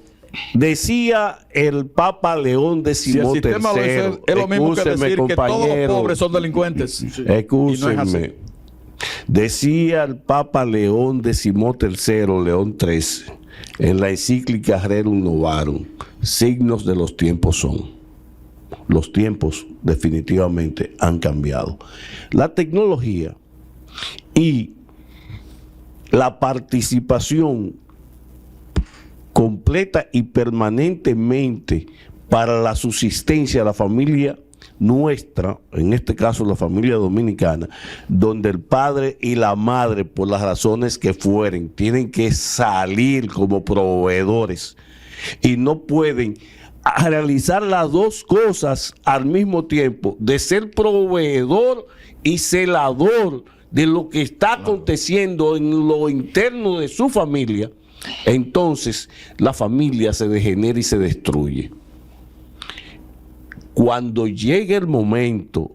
Decía el Papa León si el XIII, sistema lo dice, es lo mismo que excúseme, decir que todos los compañero, pobres son delincuentes. Y no es excúseme. así. Decía el Papa León XIII, León XIII, en la encíclica Rerum Novarum, signos de los tiempos son. Los tiempos definitivamente han cambiado. La tecnología y la participación completa y permanentemente para la subsistencia de la familia nuestra, en este caso la familia dominicana, donde el padre y la madre, por las razones que fueren, tienen que salir como proveedores y no pueden realizar las dos cosas al mismo tiempo, de ser proveedor y celador de lo que está aconteciendo en lo interno de su familia. Entonces la familia se degenera y se destruye. Cuando llegue el momento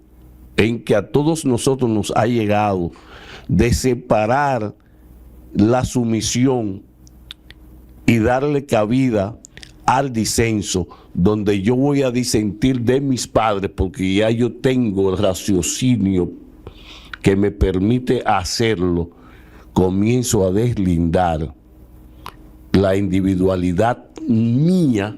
en que a todos nosotros nos ha llegado de separar la sumisión y darle cabida al disenso, donde yo voy a disentir de mis padres porque ya yo tengo el raciocinio que me permite hacerlo, comienzo a deslindar la individualidad mía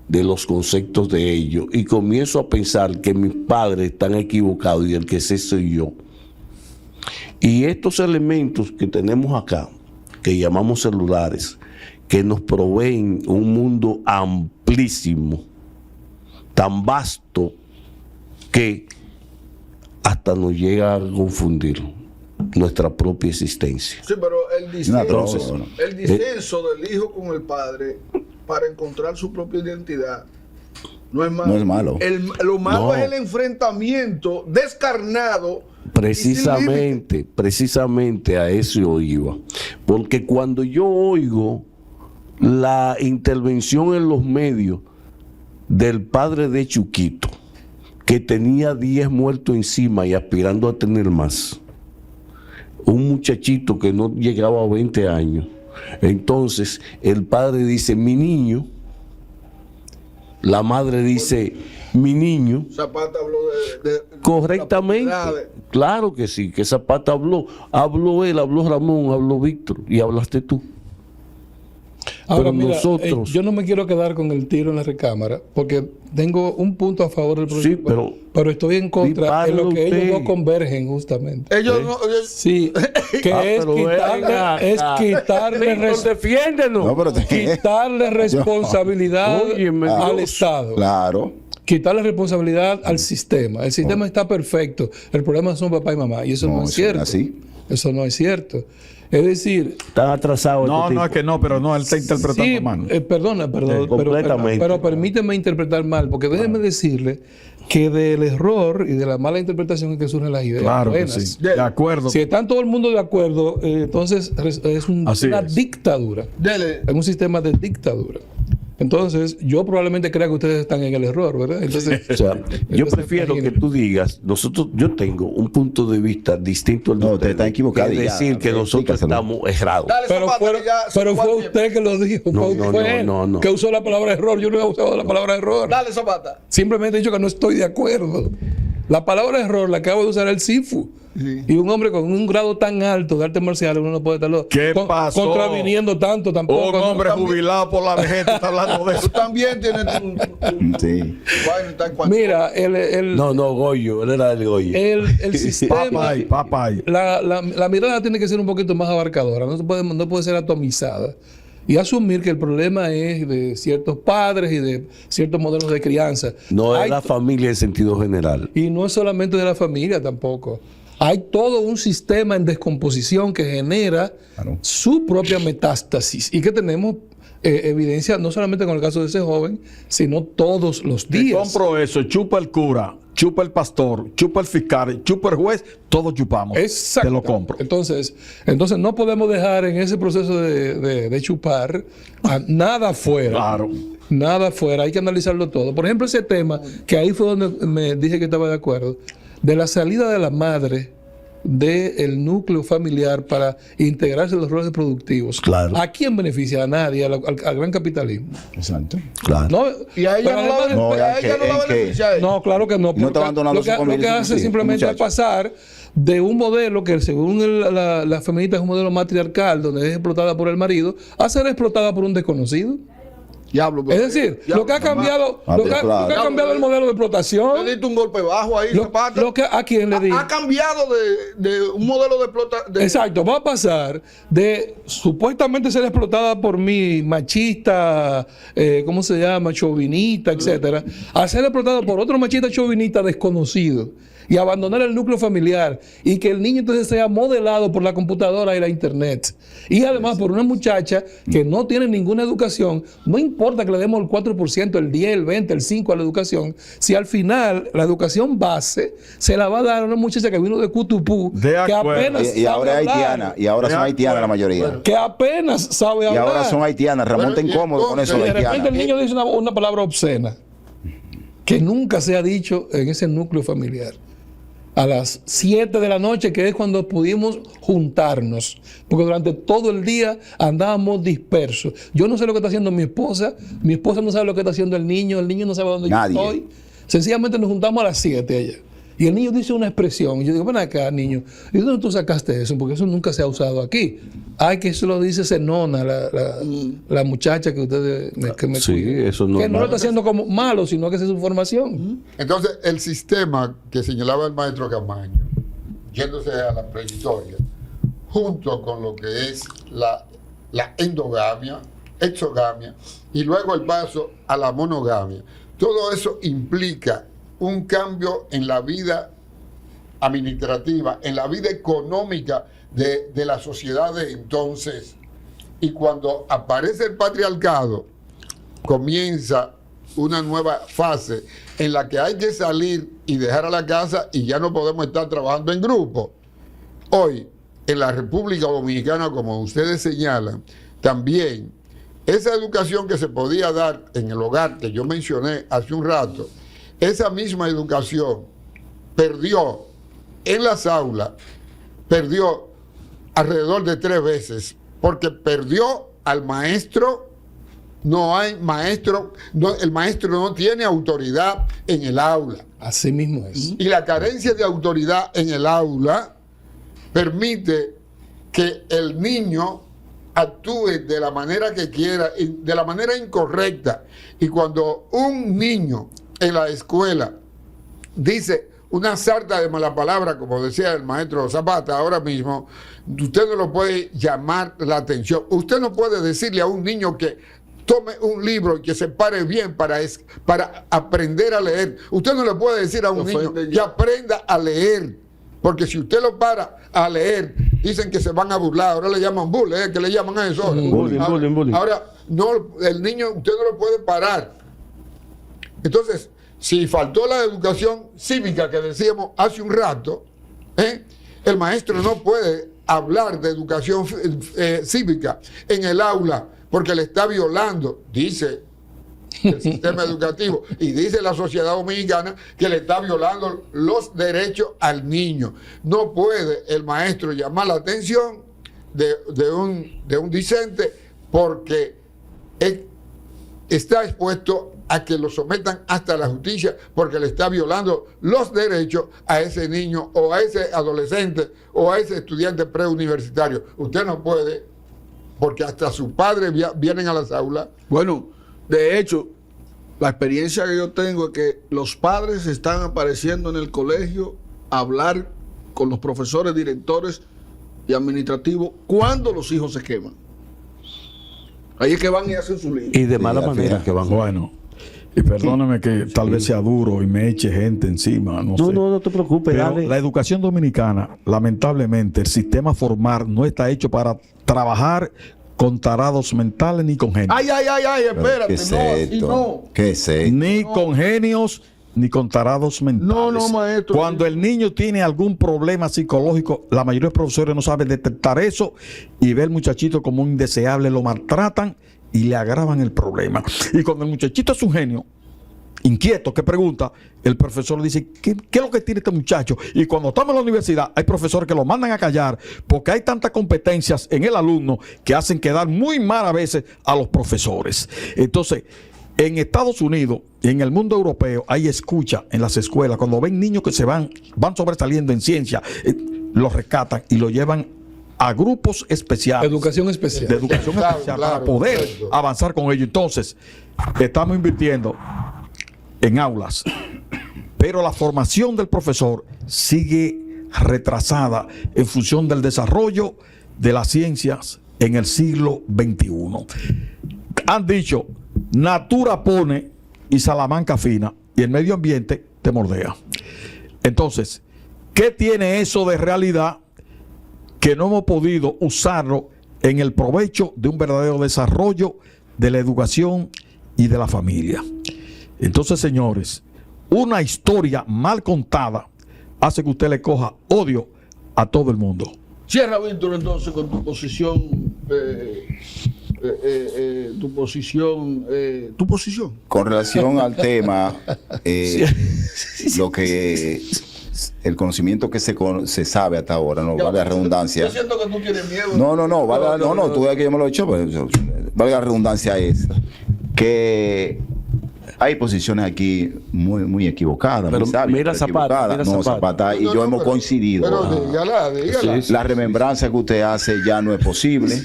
de los conceptos de ellos y comienzo a pensar que mis padres están equivocados y el que sé soy yo. Y estos elementos que tenemos acá, que llamamos celulares, que nos proveen un mundo amplísimo, tan vasto, que hasta nos llega a confundir nuestra propia existencia. Sí, pero el disenso, Entonces, el disenso del hijo con el padre para encontrar su propia identidad no es malo. No es malo. Lo malo No. es el enfrentamiento descarnado. y sin límite. Precisamente a eso iba. Porque cuando yo oigo la intervención en los medios del padre de Chuquito, que tenía 10 muertos encima y aspirando a tener más, un muchachito que no llegaba a 20 años, entonces el padre dice, mi niño, la madre dice, mi niño. Zapata habló de Correctamente, la propiedad claro que sí, que Zapata habló él, habló Ramón, habló Víctor y hablaste tú. Ahora, Pero mira, nosotros... yo no me quiero quedar con el tiro en la recámara, porque tengo un punto a favor del Sí, proyecto, pero estoy en contra en lo que dispárelo ellos no usted. convergen justamente. Ellos no, Sí, que es pero quitarle Víctor, defiéndenos. No, pero quitarle responsabilidad Óyeme, al Dios. Estado. Claro. Quitarle responsabilidad al sistema. El sistema está perfecto. El problema son papá y mamá. Y eso no, es eso cierto. es así. Eso no es cierto. Es decir, Están atrasados. No, estos no es tipos. que no, pero no, él está interpretando sí, mal. perdona, completamente. pero permíteme interpretar mal, porque déjeme decirle que del error y de la mala interpretación es que surgen las ideas Claro que buenas. sí. De acuerdo. Si están todo el mundo de acuerdo, entonces es Así una es. dictadura. Dele. Es un sistema de dictadura. Entonces, yo probablemente crea que ustedes están en el error, ¿verdad? Entonces, O sea, yo entonces, prefiero que tú digas, yo tengo un punto de vista distinto al de No, ustedes, usted está equivocado que y ya, decir que nosotros explícaselo. estamos errados. Dale, pero Zapata, fue, que ya se pero fue fue el tiempo. usted que lo dijo, No, fue no, él no. que usó la palabra error. Yo no he usado la palabra error. Dale, Zapata. Simplemente he dicho que no estoy de acuerdo. La palabra error la acabo de usar el Sifu. Y un hombre con un grado tan alto de artes marciales, uno no puede estarlo ¿Qué pasó? contraviniendo tanto tampoco. Un ¿no? hombre jubilado por la vejez está hablando de Tú eso. también tienes tu Sí. vaina, está en cuanto. Mira, el No, Goyo, él era el Goyo. el sistema, Papay. la mirada tiene que ser un poquito más abarcadora, no puede ser atomizada. Y asumir que el problema es de ciertos padres y de ciertos modelos de crianza. No es Hay la familia en sentido general. Y no es solamente de la familia tampoco. Hay todo un sistema en descomposición que genera Claro. su propia metástasis y que tenemos evidencia no solamente con el caso de ese joven, sino todos los Te días. compro eso, chupa el cura, chupa el pastor, chupa el fiscal, chupa el juez, todos chupamos. Exacto. Te lo compro. Entonces no podemos dejar en ese proceso de chupar a nada fuera. Claro. Nada fuera, hay que analizarlo todo. Por ejemplo, ese tema, que ahí fue donde me dije que estaba de acuerdo, de la salida de la madre del núcleo familiar para integrarse en los roles productivos. Claro. ¿A quién beneficia? A nadie, al gran capitalismo. Exacto. Claro. No, Y a ella pero no la además- No, a ¿en ella no qué? la ¿En qué? beneficia a ella. No, claro que no. No está Porque abandonando lo que, su familia lo que y su hace hijo, simplemente es muchacho. pasar de un modelo que según la feminista es un modelo matriarcal, donde es explotada por el marido, a ser explotada por un desconocido. Diablo, Es decir, lo que ha cambiado, Ah, lo que pero ha claro. cambiado el modelo de explotación, Le diste un golpe bajo ahí, lo, Zapata. lo que a quién le di. Ha cambiado de un modelo de explotación. Exacto, va a pasar de supuestamente ser explotada por mí, machista, ¿cómo se llama? Chauvinista, etcétera, a ser explotada por otro machista chauvinista desconocido y abandonar el núcleo familiar y que el niño entonces sea modelado por la computadora y la internet. Y además por una muchacha que no tiene ninguna educación, no importa que le demos el 4%, el 10, el 20, el 5 a la educación, si al final la educación base se la va a dar a una muchacha que vino de Cutupú, De que acuerdo. apenas Y ahora sabe es hablar, haitiana. Y ahora son haitianas la mayoría. que apenas sabe Y hablar. ahora son haitianas. Ramón está Bueno, y incómodo con eso, Y la de repente el haitiana. niño dice una palabra obscena que nunca se ha dicho en ese núcleo familiar. A las 7 de la noche, que es cuando pudimos juntarnos, porque durante todo el día andábamos dispersos. Yo no sé lo que está haciendo mi esposa no sabe lo que está haciendo el niño no sabe dónde Nadie. yo estoy. Sencillamente nos juntamos a las 7 allá. Y el niño dice una expresión. Y yo digo, ven acá, niño, ¿y dónde tú sacaste eso? Porque eso nunca se ha usado aquí. Ay, que eso lo dice Zenona, la muchacha que ustedes que me Sí, cuida. eso no Que es no lo malo. está haciendo como malo, sino que esa es su formación. Entonces, el sistema que señalaba el maestro Camaño, yéndose a la prehistoria, junto con lo que es la endogamia, exogamia, y luego el paso a la monogamia, todo eso implica un cambio en la vida administrativa, en la vida económica de las sociedades entonces. Y cuando aparece el patriarcado, comienza una nueva fase en la que hay que salir y dejar a la casa y ya no podemos estar trabajando en grupo. Hoy, en la República Dominicana, como ustedes señalan, también esa educación que se podía dar en el hogar, que yo mencioné hace un rato, esa misma educación perdió en las aulas, perdió alrededor de 3 veces, porque perdió al maestro. No hay maestro, el maestro no tiene autoridad en el aula. Así mismo es. Y la carencia de autoridad en el aula permite que el niño actúe de la manera que quiera, de la manera incorrecta, y cuando un niño en la escuela dice una sarta de mala palabra, como decía el maestro Zapata ahora mismo, usted no lo puede llamar la atención. Usted no puede decirle a un niño que tome un libro y que se pare bien para aprender a leer. Usted no le puede decir a un niño que aprenda a leer, porque si usted lo para a leer, dicen que se van a burlar. Ahora le llaman bullying, que le llaman a eso. Bullying. Ahora, no, el niño usted no lo puede parar. Entonces, si faltó la educación cívica que decíamos hace un rato, el maestro no puede hablar de educación cívica en el aula porque le está violando, dice el sistema educativo y dice la sociedad dominicana, que le está violando los derechos al niño. No puede el maestro llamar la atención de un discente porque está expuesto a que lo sometan hasta la justicia porque le está violando los derechos a ese niño o a ese adolescente o a ese estudiante preuniversitario. Usted no puede, porque hasta sus padres vienen a las aulas. Bueno, de hecho, la experiencia que yo tengo es que los padres están apareciendo en el colegio a hablar con los profesores, directores y administrativos cuando los hijos se queman. Ahí es que van y hacen su libro. Y de mala manera que van. Bueno, y perdóname que tal vez sea duro y me eche gente encima, no sé. No te preocupes, Pero dale. la educación dominicana, lamentablemente, el sistema formal no está hecho para trabajar con tarados mentales ni con genios. Ay, espérate, ¿Qué es no, así esto? no. ¿Qué es esto? Ni con genios ni con tarados mentales. No, maestro. Cuando el niño tiene algún problema psicológico, la mayoría de los profesores no saben detectar eso y ve al muchachito como un indeseable, lo maltratan y le agravan el problema. Y cuando el muchachito es un genio, inquieto, que pregunta, el profesor le dice, ¿qué es lo que tiene este muchacho? Y cuando estamos en la universidad, hay profesores que lo mandan a callar porque hay tantas competencias en el alumno que hacen quedar muy mal a veces a los profesores. Entonces, en Estados Unidos y en el mundo europeo hay escucha en las escuelas. Cuando ven niños que van sobresaliendo en ciencia, los rescatan y lo llevan a grupos especiales. Educación especial. De educación especial para poder avanzar con ello. Entonces, estamos invirtiendo en aulas, pero la formación del profesor sigue retrasada en función del desarrollo de las ciencias en el siglo XXI. Han dicho, natura pone y Salamanca fina, y el medio ambiente te mordea. Entonces, ¿qué tiene eso de realidad que no hemos podido usarlo en el provecho de un verdadero desarrollo de la educación y de la familia? Entonces, señores, una historia mal contada hace que usted le coja odio a todo el mundo. Cierra, Víctor, entonces con tu posición. Tu posición. Con relación al tema, lo que el conocimiento que se sabe hasta ahora, no vale la redundancia. Yo siento que tú tienes miedo. No, tú ves que yo me lo he hecho, pero vale la redundancia es que hay posiciones aquí muy equivocadas. Pero muy sabias, mira pero Zapata, equivocadas. mira No, Zapata y yo hemos coincidido. Pero dígala. La remembranza que usted hace ya no es posible.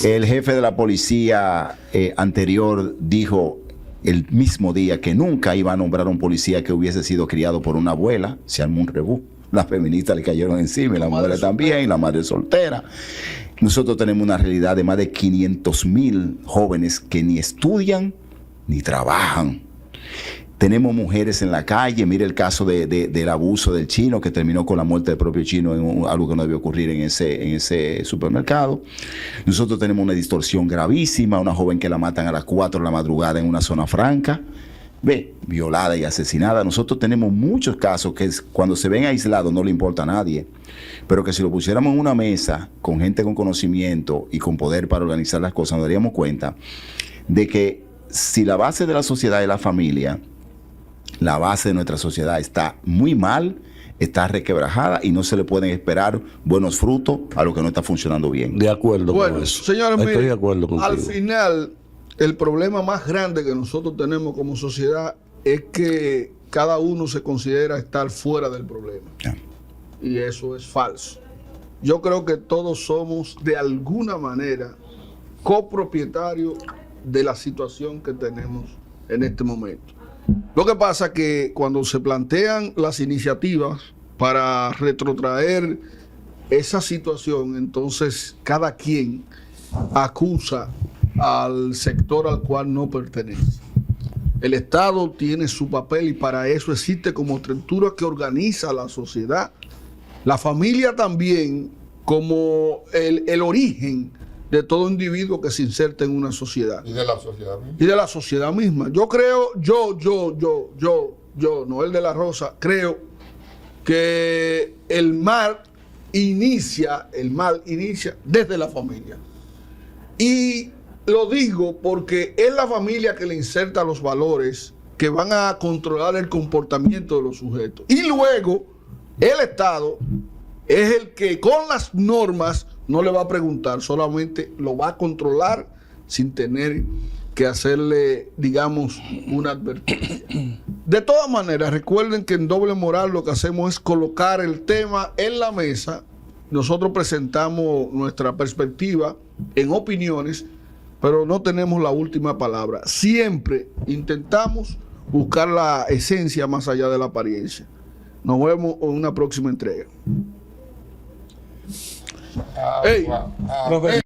El jefe de la policía anterior dijo el mismo día que nunca iba a nombrar a un policía que hubiese sido criado por una abuela. Se armó un rebú. Las feministas le cayeron encima, y las mujeres también, y la madre soltera. Nosotros tenemos una realidad de más de 500,000 jóvenes que ni estudian ni trabajan. Tenemos mujeres en la calle. Mire el caso del abuso del chino que terminó con la muerte del propio chino, en algo que no debió ocurrir en ese supermercado. Nosotros tenemos una distorsión gravísima, una joven que la matan a las 4 de la madrugada en una zona franca, violada y asesinada. Nosotros tenemos muchos casos que cuando se ven aislados no le importa a nadie, pero que si lo pusiéramos en una mesa con gente con conocimiento y con poder para organizar las cosas, nos daríamos cuenta de que si la base de la sociedad es la familia, la base de nuestra sociedad está muy mal, está requebrajada y no se le pueden esperar buenos frutos a lo que no está funcionando bien. De acuerdo Bueno, con eso. señores, Estoy miren, de acuerdo contigo. al final, el problema más grande que nosotros tenemos como sociedad es que cada uno se considera estar fuera del problema. Ya. Y eso es falso. Yo creo que todos somos de alguna manera copropietario de la situación que tenemos en este momento. Lo que pasa es que cuando se plantean las iniciativas para retrotraer esa situación, entonces cada quien acusa al sector al cual no pertenece. El Estado tiene su papel y para eso existe como estructura que organiza la sociedad. La familia también como el origen de todo individuo que se inserta en una sociedad. Y de la sociedad misma. Y de la sociedad misma. Yo creo, Noel de la Rosa, creo que el mal inicia desde la familia. Y lo digo porque es la familia que le inserta los valores que van a controlar el comportamiento de los sujetos. Y luego el Estado es el que con las normas no le va a preguntar, solamente lo va a controlar sin tener que hacerle, digamos, una advertencia. De todas maneras, recuerden que en Doble Moral lo que hacemos es colocar el tema en la mesa. Nosotros presentamos nuestra perspectiva en opiniones, pero no tenemos la última palabra. Siempre intentamos buscar la esencia más allá de la apariencia. Nos vemos en una próxima entrega. Ah, Ey. wow. Ah, Profe,